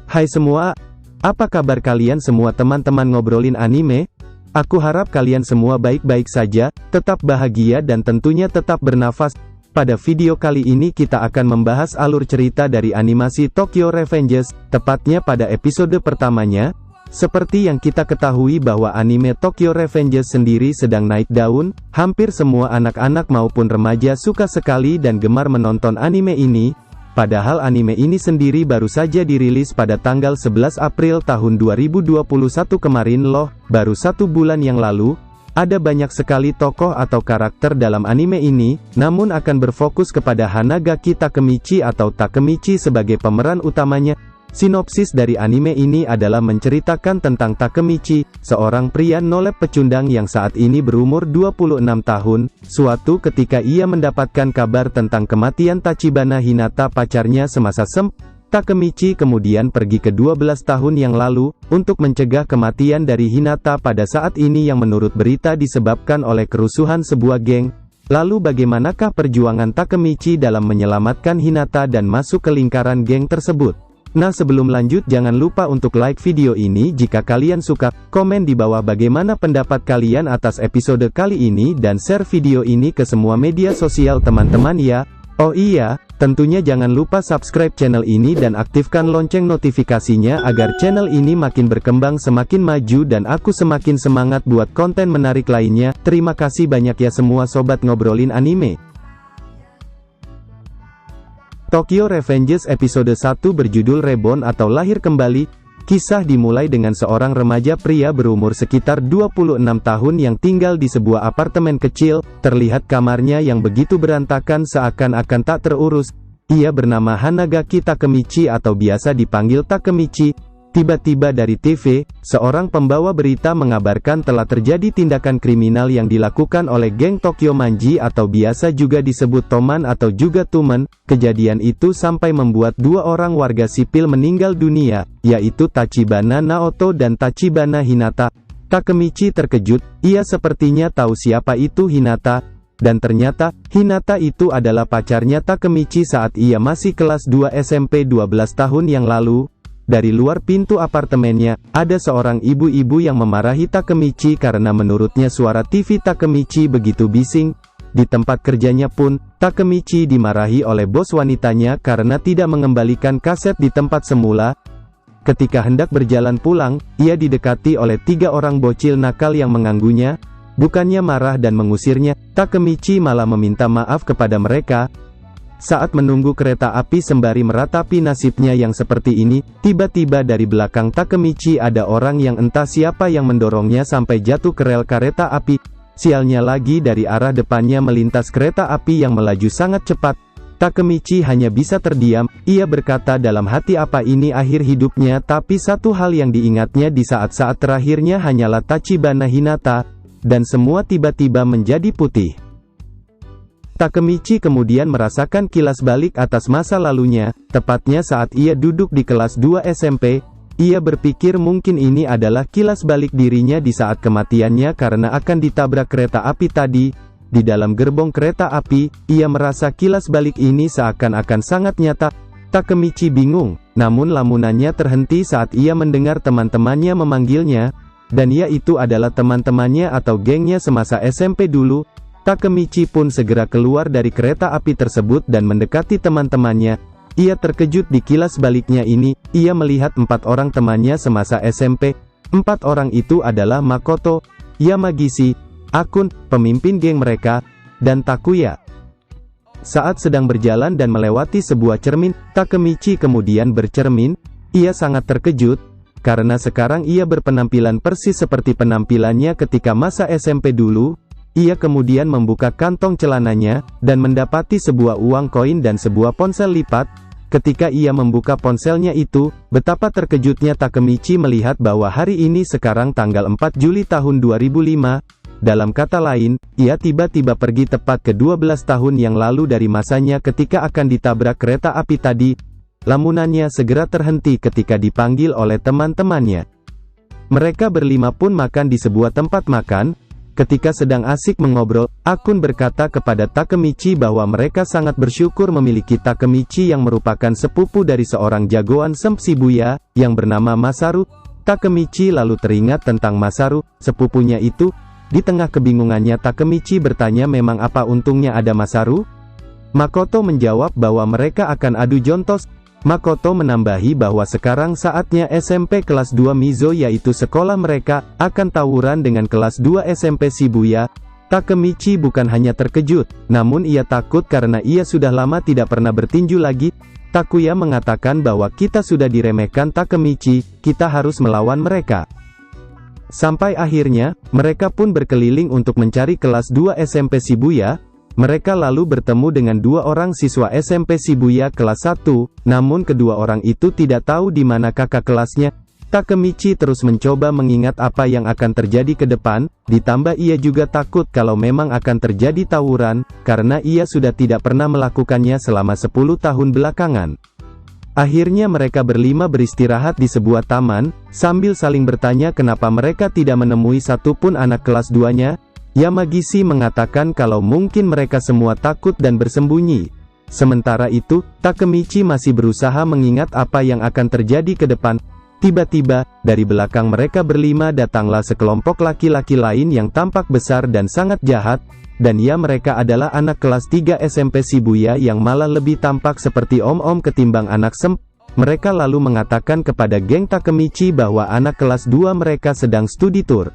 Hai semua, apa kabar kalian semua teman-teman ngobrolin anime? Aku harap kalian semua baik-baik saja, tetap bahagia dan tentunya tetap bernafas. Pada video kali ini kita akan membahas alur cerita dari animasi Tokyo Revengers, tepatnya pada episode pertamanya. Seperti yang kita ketahui bahwa anime Tokyo Revengers sendiri sedang naik daun, hampir semua anak-anak maupun remaja suka sekali dan gemar menonton anime ini. Padahal anime ini sendiri baru saja dirilis pada tanggal 11 April tahun 2021 kemarin loh, baru 1 bulan yang lalu. Ada banyak sekali tokoh atau karakter dalam anime ini, namun akan berfokus kepada Hanagaki Takemichi atau Takemichi sebagai pemeran utamanya. Sinopsis dari anime ini adalah menceritakan tentang Takemichi, seorang pria nolep pecundang yang saat ini berumur 26 tahun. Suatu ketika ia mendapatkan kabar tentang kematian Tachibana Hinata pacarnya semasa Takemichi kemudian pergi ke 12 tahun yang lalu, untuk mencegah kematian dari Hinata pada saat ini yang menurut berita disebabkan oleh kerusuhan sebuah geng. Lalu bagaimanakah perjuangan Takemichi dalam menyelamatkan Hinata dan masuk ke lingkaran geng tersebut? Nah, sebelum lanjut jangan lupa untuk like video ini jika kalian suka, komen di bawah bagaimana pendapat kalian atas episode kali ini dan share video ini ke semua media sosial teman-teman ya. Oh iya, tentunya jangan lupa subscribe channel ini dan aktifkan lonceng notifikasinya agar channel ini makin berkembang semakin maju dan aku semakin semangat buat konten menarik lainnya. Terima kasih banyak ya semua sobat ngobrolin anime. Tokyo Revengers episode 1 berjudul Reborn atau Lahir Kembali. Kisah dimulai dengan seorang remaja pria berumur sekitar 26 tahun yang tinggal di sebuah apartemen kecil. Terlihat kamarnya yang begitu berantakan seakan-akan tak terurus. Ia bernama Hanagaki Takemichi atau biasa dipanggil Takemichi. Tiba-tiba dari TV, seorang pembawa berita mengabarkan telah terjadi tindakan kriminal yang dilakukan oleh geng Tokyo Manji atau biasa juga disebut Toman atau juga Tumen. Kejadian itu sampai membuat 2 orang warga sipil meninggal dunia, yaitu Tachibana Naoto dan Tachibana Hinata. Takemichi terkejut, ia sepertinya tahu siapa itu Hinata. Dan ternyata, Hinata itu adalah pacarnya Takemichi saat ia masih kelas 2 SMP 12 tahun yang lalu. Dari luar pintu apartemennya, ada seorang ibu-ibu yang memarahi Takemichi karena menurutnya suara TV Takemichi begitu bising. Di tempat kerjanya pun, Takemichi dimarahi oleh bos wanitanya karena tidak mengembalikan kaset di tempat semula. Ketika hendak berjalan pulang, ia didekati oleh 3 orang bocil nakal yang mengganggunya. Bukannya marah dan mengusirnya, Takemichi malah meminta maaf kepada mereka. Saat menunggu kereta api sembari meratapi nasibnya yang seperti ini, tiba-tiba dari belakang Takemichi ada orang yang entah siapa yang mendorongnya sampai jatuh ke rel kereta api. Sialnya lagi dari arah depannya melintas kereta api yang melaju sangat cepat. Takemichi hanya bisa terdiam, ia berkata dalam hati apa ini akhir hidupnya, tapi satu hal yang diingatnya di saat-saat terakhirnya hanyalah Tachibana Hinata, dan semua tiba-tiba menjadi putih. Takemichi kemudian merasakan kilas balik atas masa lalunya, tepatnya saat ia duduk di kelas 2 SMP. Ia berpikir mungkin ini adalah kilas balik dirinya di saat kematiannya karena akan ditabrak kereta api tadi. Di dalam gerbong kereta api, ia merasa kilas balik ini seakan-akan sangat nyata. Takemichi bingung, namun lamunannya terhenti saat ia mendengar teman-temannya memanggilnya. Dan ia itu adalah teman-temannya atau gengnya semasa SMP dulu. Takemichi pun segera keluar dari kereta api tersebut dan mendekati teman-temannya. Ia terkejut di kilas baliknya ini, ia melihat 4 orang temannya semasa SMP. 4 orang itu adalah Makoto, Yamagishi, Akun, pemimpin geng mereka, dan Takuya. Saat sedang berjalan dan melewati sebuah cermin, Takemichi kemudian bercermin. Ia sangat terkejut, karena sekarang ia berpenampilan persis seperti penampilannya ketika masa SMP dulu. Ia kemudian membuka kantong celananya, dan mendapati sebuah uang koin dan sebuah ponsel lipat. Ketika ia membuka ponselnya itu, betapa terkejutnya Takemichi melihat bahwa hari ini sekarang tanggal 4 Juli tahun 2005. Dalam kata lain, ia tiba-tiba pergi tepat ke 12 tahun yang lalu dari masanya ketika akan ditabrak kereta api tadi. Lamunannya segera terhenti ketika dipanggil oleh teman-temannya. Mereka berlima pun makan di sebuah tempat makan. Ketika sedang asik mengobrol, Akun berkata kepada Takemichi bahwa mereka sangat bersyukur memiliki Takemichi yang merupakan sepupu dari seorang jagoan Semp Shibuya, yang bernama Masaru. Takemichi lalu teringat tentang Masaru, sepupunya itu. Di tengah kebingungannya Takemichi bertanya memang apa untungnya ada Masaru? Makoto menjawab bahwa mereka akan adu jontos. Makoto menambahi bahwa sekarang saatnya SMP kelas 2 Mizo yaitu sekolah mereka, akan tawuran dengan kelas 2 SMP Shibuya. Takemichi bukan hanya terkejut, namun ia takut karena ia sudah lama tidak pernah bertinju lagi. Takuya mengatakan bahwa kita sudah diremehkan Takemichi, kita harus melawan mereka. Sampai akhirnya, mereka pun berkeliling untuk mencari kelas 2 SMP Shibuya. Mereka lalu bertemu dengan dua orang siswa SMP Shibuya kelas 1, namun kedua orang itu tidak tahu di mana kakak kelasnya. Takemichi terus mencoba mengingat apa yang akan terjadi ke depan, ditambah ia juga takut kalau memang akan terjadi tawuran, karena ia sudah tidak pernah melakukannya selama 10 tahun belakangan. Akhirnya mereka berlima beristirahat di sebuah taman, sambil saling bertanya kenapa mereka tidak menemui satupun anak kelas 2-nya. Yamagishi mengatakan kalau mungkin mereka semua takut dan bersembunyi. Sementara itu, Takemichi masih berusaha mengingat apa yang akan terjadi ke depan. Tiba-tiba, dari belakang mereka berlima datanglah sekelompok laki-laki lain yang tampak besar dan sangat jahat, dan ya mereka adalah anak kelas 3 SMP Shibuya yang malah lebih tampak seperti om-om ketimbang anak Semp. Mereka lalu mengatakan kepada geng Takemichi bahwa anak kelas 2 mereka sedang studi tour.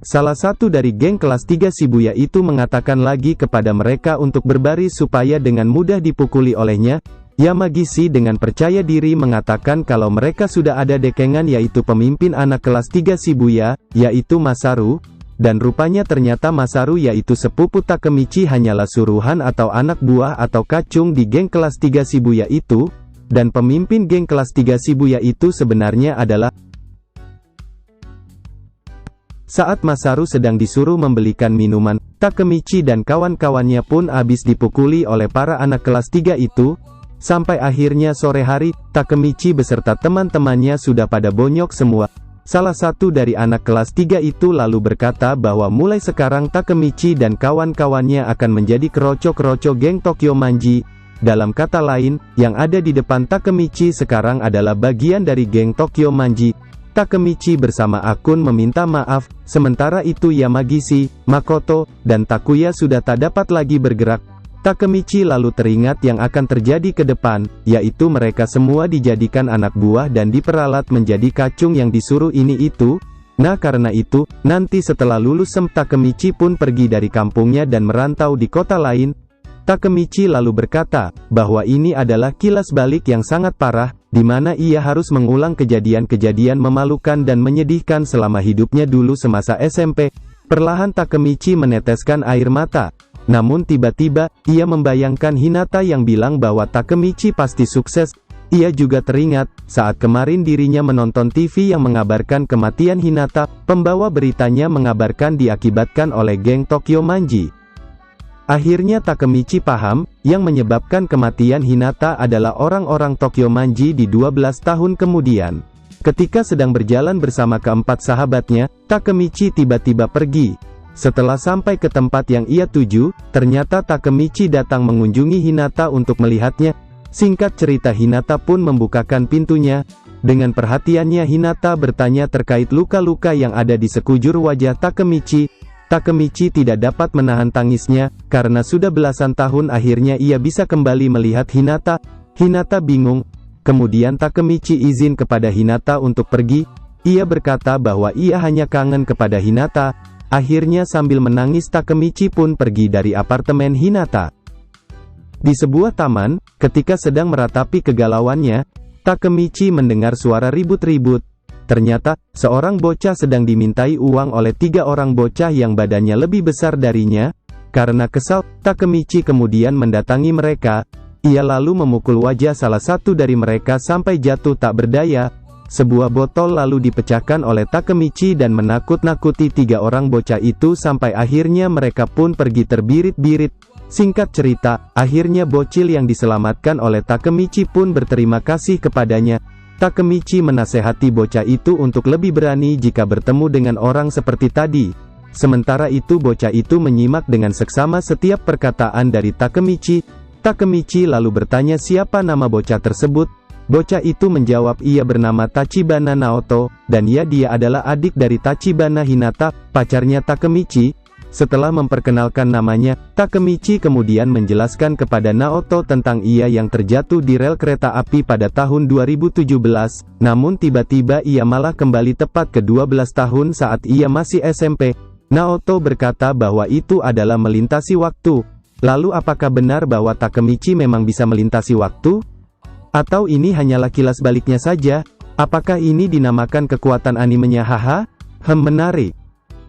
Salah satu dari geng kelas 3 Shibuya itu mengatakan lagi kepada mereka untuk berbaris supaya dengan mudah dipukuli olehnya. Yamagishi dengan percaya diri mengatakan kalau mereka sudah ada dekengan yaitu pemimpin anak kelas 3 Shibuya, yaitu Masaru, dan rupanya ternyata Masaru yaitu sepupu Takemichi hanyalah suruhan atau anak buah atau kacung di geng kelas 3 Shibuya itu, dan pemimpin geng kelas 3 Shibuya itu sebenarnya adalah. Saat Masaru sedang disuruh membelikan minuman, Takemichi dan kawan-kawannya pun habis dipukuli oleh para anak kelas 3 itu. Sampai akhirnya sore hari, Takemichi beserta teman-temannya sudah pada bonyok semua. Salah satu dari anak kelas 3 itu lalu berkata bahwa mulai sekarang Takemichi dan kawan-kawannya akan menjadi keroco-keroco geng Tokyo Manji. Dalam kata lain, yang ada di depan Takemichi sekarang adalah bagian dari geng Tokyo Manji. Takemichi bersama Akun meminta maaf, sementara itu Yamagishi, Makoto, dan Takuya sudah tak dapat lagi bergerak. Takemichi lalu teringat yang akan terjadi ke depan, yaitu mereka semua dijadikan anak buah dan diperalat menjadi kacung yang disuruh ini itu. Nah karena itu, nanti setelah lulus Semp Takemichi pun pergi dari kampungnya dan merantau di kota lain. Takemichi lalu berkata, bahwa ini adalah kilas balik yang sangat parah, di mana ia harus mengulang kejadian-kejadian memalukan dan menyedihkan selama hidupnya dulu semasa SMP. Perlahan Takemichi meneteskan air mata. Namun tiba-tiba, ia membayangkan Hinata yang bilang bahwa Takemichi pasti sukses. Ia juga teringat, saat kemarin dirinya menonton TV yang mengabarkan kematian Hinata, pembawa beritanya mengabarkan diakibatkan oleh geng Tokyo Manji. Akhirnya Takemichi paham, yang menyebabkan kematian Hinata adalah orang-orang Tokyo Manji di 12 tahun kemudian. Ketika sedang berjalan bersama keempat sahabatnya, Takemichi tiba-tiba pergi. Setelah sampai ke tempat yang ia tuju, ternyata Takemichi datang mengunjungi Hinata untuk melihatnya. Singkat cerita Hinata pun membukakan pintunya. Dengan perhatiannya Hinata bertanya terkait luka-luka yang ada di sekujur wajah Takemichi. Takemichi tidak dapat menahan tangisnya, karena sudah belasan tahun akhirnya ia bisa kembali melihat Hinata. Hinata bingung. Kemudian Takemichi izin kepada Hinata untuk pergi. Ia berkata bahwa ia hanya kangen kepada Hinata. Akhirnya sambil menangis Takemichi pun pergi dari apartemen Hinata. Di sebuah taman, ketika sedang meratapi kegalauannya, Takemichi mendengar suara ribut-ribut. Ternyata, seorang bocah sedang dimintai uang oleh 3 orang bocah yang badannya lebih besar darinya. Karena kesal, Takemichi kemudian mendatangi mereka. Ia lalu memukul wajah salah satu dari mereka sampai jatuh tak berdaya. Sebuah botol lalu dipecahkan oleh Takemichi dan menakut-nakuti 3 orang bocah itu sampai akhirnya mereka pun pergi terbirit-birit. Singkat cerita, akhirnya bocil yang diselamatkan oleh Takemichi pun berterima kasih kepadanya. Takemichi menasehati bocah itu untuk lebih berani jika bertemu dengan orang seperti tadi. Sementara itu bocah itu menyimak dengan seksama setiap perkataan dari Takemichi. Takemichi lalu bertanya siapa nama bocah tersebut. Bocah itu menjawab ia bernama Tachibana Naoto, dan dia adalah adik dari Tachibana Hinata, pacarnya Takemichi. Setelah memperkenalkan namanya, Takemichi kemudian menjelaskan kepada Naoto tentang ia yang terjatuh di rel kereta api pada tahun 2017, namun tiba-tiba ia malah kembali tepat ke 12 tahun saat ia masih SMP. Naoto berkata bahwa itu adalah melintasi waktu. Lalu apakah benar bahwa Takemichi memang bisa melintasi waktu? Atau ini hanyalah kilas baliknya saja? Apakah ini dinamakan kekuatan animenya haha? Menarik.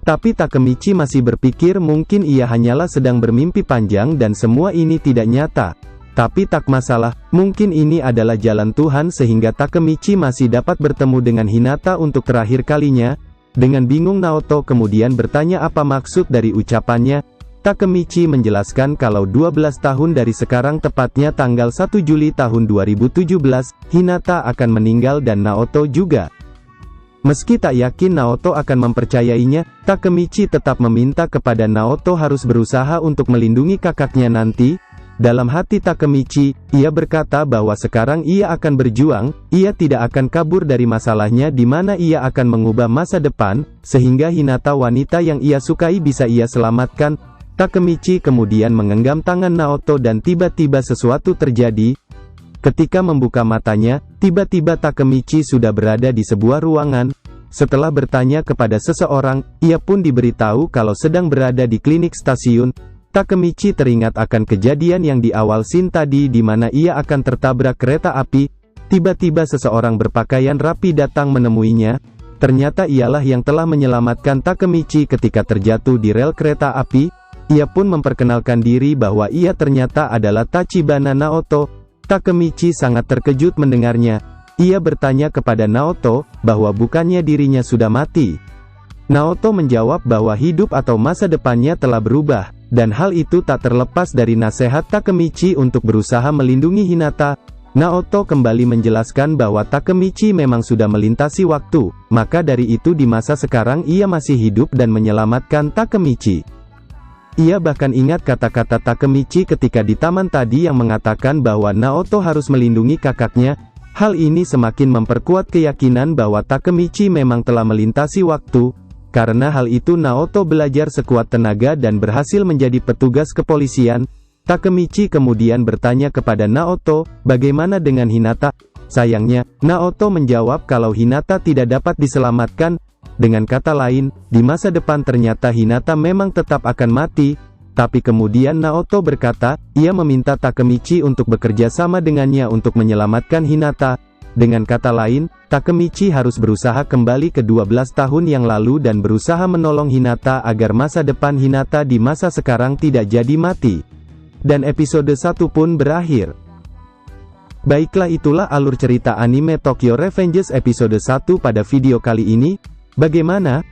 Tapi Takemichi masih berpikir mungkin ia hanyalah sedang bermimpi panjang dan semua ini tidak nyata. Tapi tak masalah, mungkin ini adalah jalan Tuhan sehingga Takemichi masih dapat bertemu dengan Hinata untuk terakhir kalinya. Dengan bingung Naoto kemudian bertanya apa maksud dari ucapannya. Takemichi menjelaskan kalau 12 tahun dari sekarang tepatnya tanggal 1 Juli tahun 2017, Hinata akan meninggal dan Naoto juga. Meski tak yakin Naoto akan mempercayainya, Takemichi tetap meminta kepada Naoto harus berusaha untuk melindungi kakaknya nanti. Dalam hati Takemichi, ia berkata bahwa sekarang ia akan berjuang, ia tidak akan kabur dari masalahnya di mana ia akan mengubah masa depan, sehingga Hinata wanita yang ia sukai bisa ia selamatkan. Takemichi kemudian menggenggam tangan Naoto dan tiba-tiba sesuatu terjadi. Ketika membuka matanya, tiba-tiba Takemichi sudah berada di sebuah ruangan. Setelah bertanya kepada seseorang, ia pun diberitahu kalau sedang berada di klinik stasiun. Takemichi teringat akan kejadian yang di awal scene tadi di mana ia akan tertabrak kereta api. Tiba-tiba seseorang berpakaian rapi datang menemuinya. Ternyata ialah yang telah menyelamatkan Takemichi ketika terjatuh di rel kereta api. Ia pun memperkenalkan diri bahwa ia ternyata adalah Tachibana Naoto. Takemichi sangat terkejut mendengarnya. Ia bertanya kepada Naoto, bahwa bukannya dirinya sudah mati. Naoto menjawab bahwa hidup atau masa depannya telah berubah, dan hal itu tak terlepas dari nasihat Takemichi untuk berusaha melindungi Hinata. Naoto kembali menjelaskan bahwa Takemichi memang sudah melintasi waktu, maka dari itu di masa sekarang ia masih hidup dan menyelamatkan Takemichi. Ia bahkan ingat kata-kata Takemichi ketika di taman tadi yang mengatakan bahwa Naoto harus melindungi kakaknya. Hal ini semakin memperkuat keyakinan bahwa Takemichi memang telah melintasi waktu. Karena hal itu Naoto belajar sekuat tenaga dan berhasil menjadi petugas kepolisian. Takemichi kemudian bertanya kepada Naoto, bagaimana dengan Hinata? Sayangnya, Naoto menjawab kalau Hinata tidak dapat diselamatkan. Dengan kata lain, di masa depan ternyata Hinata memang tetap akan mati. Tapi kemudian Naoto berkata, ia meminta Takemichi untuk bekerja sama dengannya untuk menyelamatkan Hinata. Dengan kata lain, Takemichi harus berusaha kembali ke 12 tahun yang lalu dan berusaha menolong Hinata agar masa depan Hinata di masa sekarang tidak jadi mati. Dan episode 1 pun berakhir. Baiklah, itulah alur cerita anime Tokyo Revengers episode 1 pada video kali ini. Bagaimana?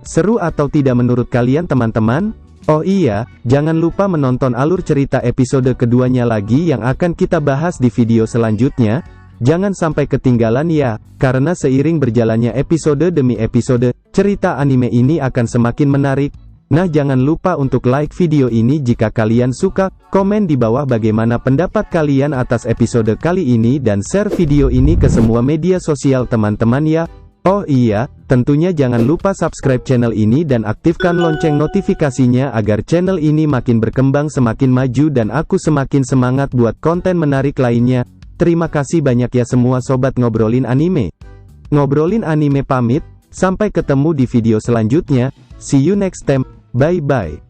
Seru atau tidak menurut kalian teman-teman? Oh iya, jangan lupa menonton alur cerita episode keduanya lagi yang akan kita bahas di video selanjutnya. Jangan sampai ketinggalan ya, karena seiring berjalannya episode demi episode, cerita anime ini akan semakin menarik. Nah, jangan lupa untuk like video ini jika kalian suka, komen di bawah bagaimana pendapat kalian atas episode kali ini dan share video ini ke semua media sosial teman-teman ya. Oh iya, tentunya jangan lupa subscribe channel ini dan aktifkan lonceng notifikasinya agar channel ini makin berkembang semakin maju dan aku semakin semangat buat konten menarik lainnya. Terima kasih banyak ya semua sobat ngobrolin anime. Ngobrolin anime pamit, sampai ketemu di video selanjutnya. See you next time, bye bye.